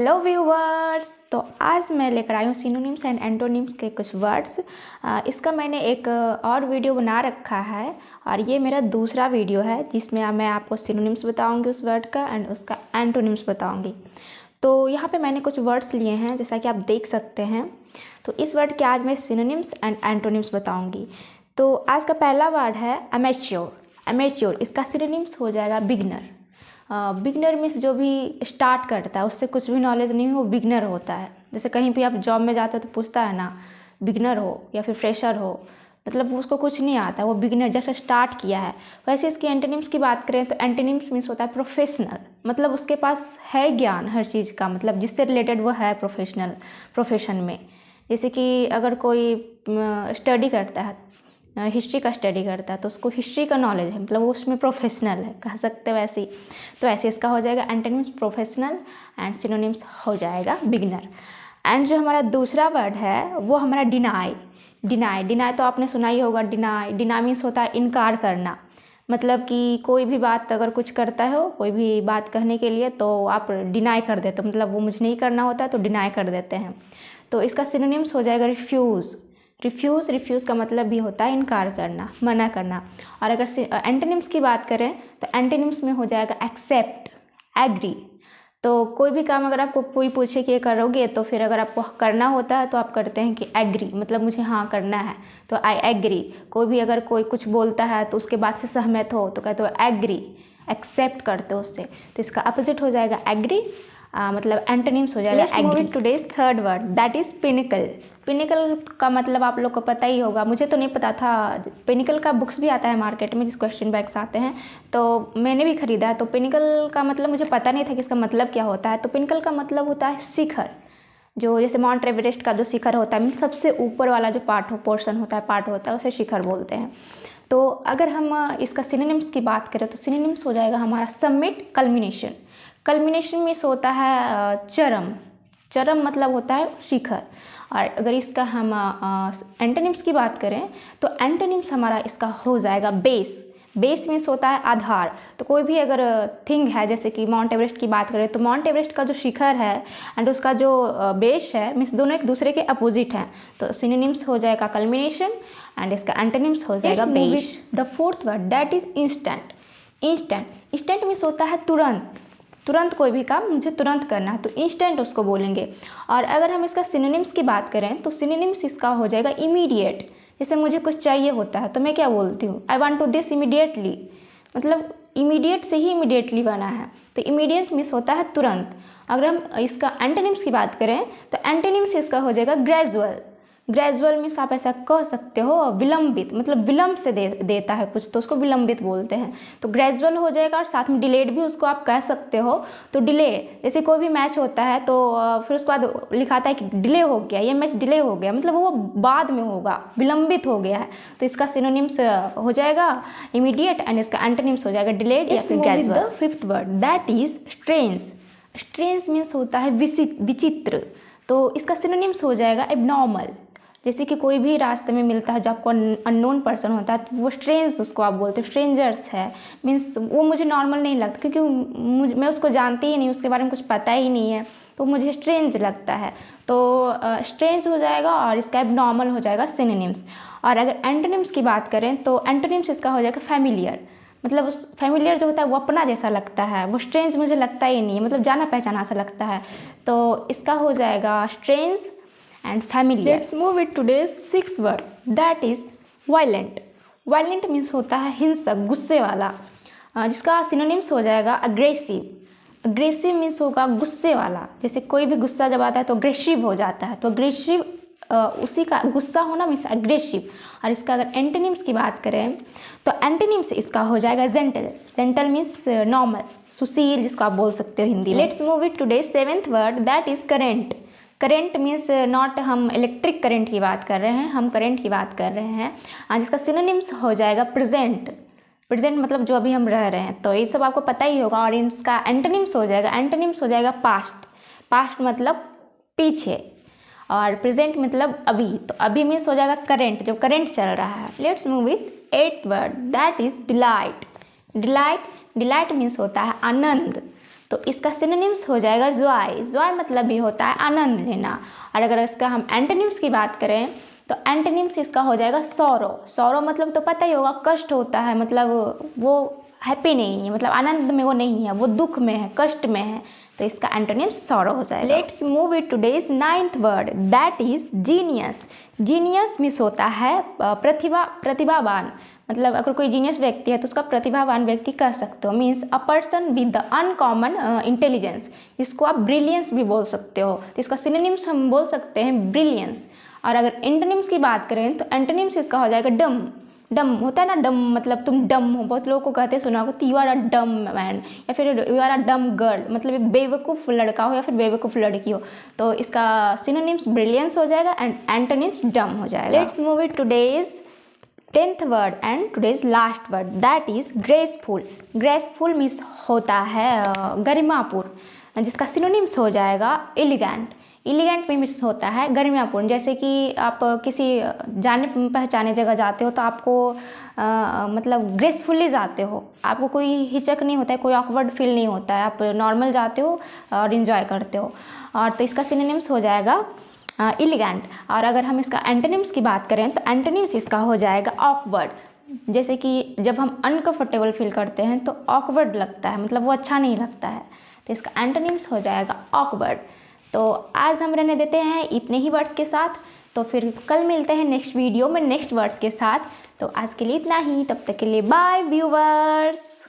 Hello viewers. तो आज मैं लेकर आई हूँ सिनोनिम्स एंड एंटोनिम्स के कुछ वर्ड्स। इसका मैंने एक और वीडियो बना रखा है और ये मेरा दूसरा वीडियो है जिसमें मैं आपको सिनोनिम्स बताऊँगी उस वर्ड का एंड उसका एंटोनिम्स बताऊँगी। तो यहाँ पे मैंने कुछ वर्ड्स लिए हैं जैसा कि आप देख सकते हैं। तो इस वर्ड के आज मैं सिनोनिम्स एंड एंटोनिम्स बताऊँगी। तो आज का पहला वर्ड है अमेच्योर। अमेच्योर इसका सिनोनिम्स हो जाएगा बिगनर। बिगनर मीन्स जो भी स्टार्ट करता है उससे कुछ भी नॉलेज नहीं हो, बिगनर होता है। जैसे कहीं भी आप जॉब में जाते हो तो पूछता है ना बिगनर हो या फिर फ्रेशर हो, मतलब उसको कुछ नहीं आता, वो बिगनर जैसे स्टार्ट किया है। वैसे इसकी एंटोनिम्स की बात करें तो एंटोनिम्स मीन्स होता है प्रोफेशनल, मतलब उसके पास है ज्ञान हर चीज़ का, मतलब जिससे रिलेटेड वो है प्रोफेशनल प्रोफेशन में। जैसे कि अगर कोई स्टडी करता है, हिस्ट्री का स्टडी करता है तो उसको हिस्ट्री का नॉलेज है, मतलब वो उसमें प्रोफेशनल है, कह सकते हैं वैसे ही। तो ऐसे इसका हो जाएगा एंटोनिम्स प्रोफेशनल एंड सिनोनिम्स हो जाएगा बिगनर। एंड जो हमारा दूसरा वर्ड है वो हमारा डिनाई। डिनाई डिनाई तो आपने सुना ही होगा। डिनाई डिनाई मीन्स होता है इनकार करना, मतलब कि कोई भी बात अगर कुछ करता हो, कोई भी बात कहने के लिए तो आप डिनाई कर देते हो, मतलब वो मुझे नहीं करना होता है तो डिनाई कर देते हैं। तो इसका सिनोनिम्स हो जाएगा रिफ्यूज़। रिफ्यूज़ का मतलब भी होता है इनकार करना, मना करना। और अगर एंटोनिम्स की बात करें तो एंटोनिम्स में हो जाएगा एक्सेप्ट, एग्री। तो कोई भी काम अगर आपको कोई पूछे कि ये करोगे तो फिर अगर आपको करना होता है तो आप करते हैं कि एग्री, मतलब मुझे हाँ करना है तो आई एग्री। कोई भी अगर कोई कुछ बोलता है तो उसके बाद से सहमत हो तो कहते हो एग्री, एक्सेप्ट करते हो उससे। तो इसका अपोजिट हो जाएगा एग्री, मतलब एंटोनिम्स हो जाएगा agree. Today's third word that is pinnacle. Pinnacle का मतलब आप लोग को पता ही होगा, मुझे तो नहीं पता था। पिनिकल का बुक्स भी आता है मार्केट में, जिस क्वेश्चन बैग्स आते हैं, तो मैंने भी खरीदा है। तो पिनिकल का मतलब मुझे पता नहीं था कि इसका मतलब क्या होता है। तो पिनिकल का मतलब होता है शिखर, जो जैसे माउंट एवरेस्ट का जो शिखर होता है, सबसे ऊपर वाला जो पोर्शन होता है, पार्ट होता है, उसे शिखर बोलते हैं। तो अगर हम इसका सिनोनिम्स की बात करें तो सिनोनिम्स हो जाएगा हमारा समिट, कल्मिनेशन। कल्मिनेशन मीन्स होता है चरम, चरम मतलब होता है शिखर। और अगर इसका हम एंटोनिम्स की बात करें तो एंटोनिम्स हमारा इसका हो जाएगा बेस। बेस मीन्स होता है आधार। तो कोई भी अगर थिंग है, जैसे कि माउंट एवरेस्ट की बात करें तो माउंट एवरेस्ट का जो शिखर है एंड उसका जो बेस है, मीन्स दोनों एक दूसरे के अपोजिट हैं। तो सिनोनिम्स हो जाएगा कल्मिनेशन एंड इसका एंटोनिम्स हो जाएगा base. The fourth word that is instant. Instant instant means होता है तुरंत, तुरंत कोई भी काम मुझे तुरंत करना है तो इंस्टेंट उसको बोलेंगे। और अगर हम इसका सिनोनिम्स की बात करें तो सिनोनिम्स इसका हो जाएगा इमीडिएट। जैसे मुझे कुछ चाहिए होता है तो मैं क्या बोलती हूँ, I want to this immediately, मतलब इमीडिएट से ही इमीडिएटली बना है। तो इमीडिएट मीन्स होता है तुरंत। अगर हम इसका एंटोनिम्स की बात करें तो एंटोनिम्स इसका हो जाएगा ग्रेजुअल। ग्रेजुअल मीन्स आप ऐसा कह सकते हो विलंबित, मतलब विलंब से देता है कुछ तो उसको विलंबित बोलते हैं। तो ग्रेजुअल हो जाएगा और साथ में डिलेड भी उसको आप कह सकते हो। तो डिले, जैसे कोई भी मैच होता है तो फिर उसके बाद लिखाता है कि डिले हो गया, ये मैच डिले हो गया, मतलब वो बाद में होगा, विलंबित हो गया है। तो इसका सिनोनिम्स हो जाएगा इमीडिएट एंड इसका एंटोनिम्स हो जाएगा डिलेड या फिर gradual. The fifth word that is strange. Strange means होता है विचित्र। तो इसका सिनोनिम्स हो जाएगा एबनॉर्मल। जैसे कि कोई भी रास्ते में मिलता है जो आपको अननोन पर्सन होता है तो वो स्ट्रेंज उसको आप बोलते हो, स्ट्रेंजर्स है, मीन्स वो मुझे नॉर्मल नहीं लगता क्योंकि मैं उसको जानती ही नहीं, उसके बारे में कुछ पता ही नहीं है, तो मुझे स्ट्रेंज लगता है। तो स्ट्रेंज हो जाएगा और इसका एबनॉर्मल हो जाएगा सिनोनिम्स। और अगर एंटोनिम्स की बात करें तो एंटोनिम्स इसका हो जाएगा फैमिलियर। मतलब उस फैमिलियर जो होता है वो अपना जैसा लगता है, वो स्ट्रेंज मुझे लगता ही नहीं है, मतलब जाना पहचाना सा लगता है। तो इसका हो जाएगा strange and familiar. Let's move it today's sixth word that is violent. Violent means होता है हिंसक, गुस्से वाला, जिसका सिनोनिम्स हो जाएगा अग्रेसिव। अग्रेसिव मीन्स होगा गुस्से वाला। जैसे कोई भी गुस्सा जब आता है तो अग्रेसिव हो जाता है, तो अग्रेसिव उसी का गुस्सा होना मीन्स अग्रेसिव। और इसका अगर एंटोनिम्स की बात करें तो एंटोनिम्स इसका हो जाएगा जेंटल। जेंटल मीन्स नॉर्मल, सुशील, जिसको आप बोल सकते हो हिंदी में। Let's move it today seventh word that is current. Current means not हम इलेक्ट्रिक करंट की बात कर रहे हैं, हम करंट की बात कर रहे हैं, जिसका सिनोनिम्स हो जाएगा प्रेजेंट। प्रेजेंट मतलब जो अभी हम रह रहे हैं, तो ये सब आपको पता ही होगा। और इसका एंटोनिम्स हो जाएगा पास्ट। पास्ट मतलब पीछे और प्रेजेंट मतलब अभी। तो अभी मीन्स हो जाएगा करेंट, जो करेंट चल रहा है। Let's move with eighth word that is delight. Delight means होता है आनंद। तो इसका सिनोनिम्स हो जाएगा जॉय। जॉय मतलब ये होता है आनंद लेना। और अगर इसका हम एंटोनिम्स की बात करें तो एंटोनिम्स इसका हो जाएगा सौरो। सौरो मतलब तो पता ही होगा, कष्ट होता है, मतलब वो हैप्पी नहीं है, मतलब आनंद में वो नहीं है, वो दुख में है, कष्ट में है, तो इसका एंटोनिम्स सौरो हो जाएगा। Let's move it today's 9th word, that is genius. Genius means होता है प्रतिभावान। मतलब अगर कोई जीनियस व्यक्ति है तो उसका प्रतिभावान व्यक्ति कह सकते हो। Means a person with the uncommon intelligence, जिसको आप ब्रिलियंस भी बोल सकते हो। तो इसका सिनोनिम्स हम बोल सकते हैं ब्रिलियंस। और अगर एंटोनिम्स की बात करें तो एंटोनिम्स इसका हो जाएगा डम। डम होता है ना, डम मतलब तुम डम हो। बहुत लोगों को कहते हैं, सुना होगा, तो यू आर अ डम मैन, या फिर यू आर अ डम गर्ल, मतलब एक बेवकूफ़ लड़का हो या फिर बेवकूफ़ लड़की हो। तो इसका सिनोनिम्स ब्रिलियंस हो जाएगा एंड एंटोनिम्स डम हो जाएगा। Let's move it today's 10th word and today's last word, that is graceful. Graceful means होता है गरिमापूर्ण, जिसका सिनोनिम्स हो जाएगा एलिगेंट। एलिगेंट मीन्स होता है गरिमापूर्ण। जैसे कि आप किसी जाने पहचाने जगह जाते हो तो आपको मतलब ग्रेसफुली जाते हो, आपको कोई हिचक नहीं होता है, कोई ऑकवर्ड फील नहीं होता है, आप नॉर्मल जाते हो और इन्जॉय करते हो। और तो इसका सिनोनिम्स हो जाएगा एलिगेंट। और अगर हम इसका एंटोनिम्स की बात करें तो एंटोनिम्स इसका हो जाएगा ऑकवर्ड। जैसे कि जब हम अनकंफर्टेबल फील करते हैं तो ऑकवर्ड लगता है, मतलब वो अच्छा नहीं लगता है, तो इसका एंटोनिम्स हो जाएगा ऑकवर्ड। तो आज हम रहने देते हैं इतने ही वर्ड्स के साथ, तो फिर कल मिलते हैं नेक्स्ट वीडियो में नेक्स्ट वर्ड्स के साथ। तो आज के लिए इतना ही, तब तक के लिए बाय व्यूवर्स।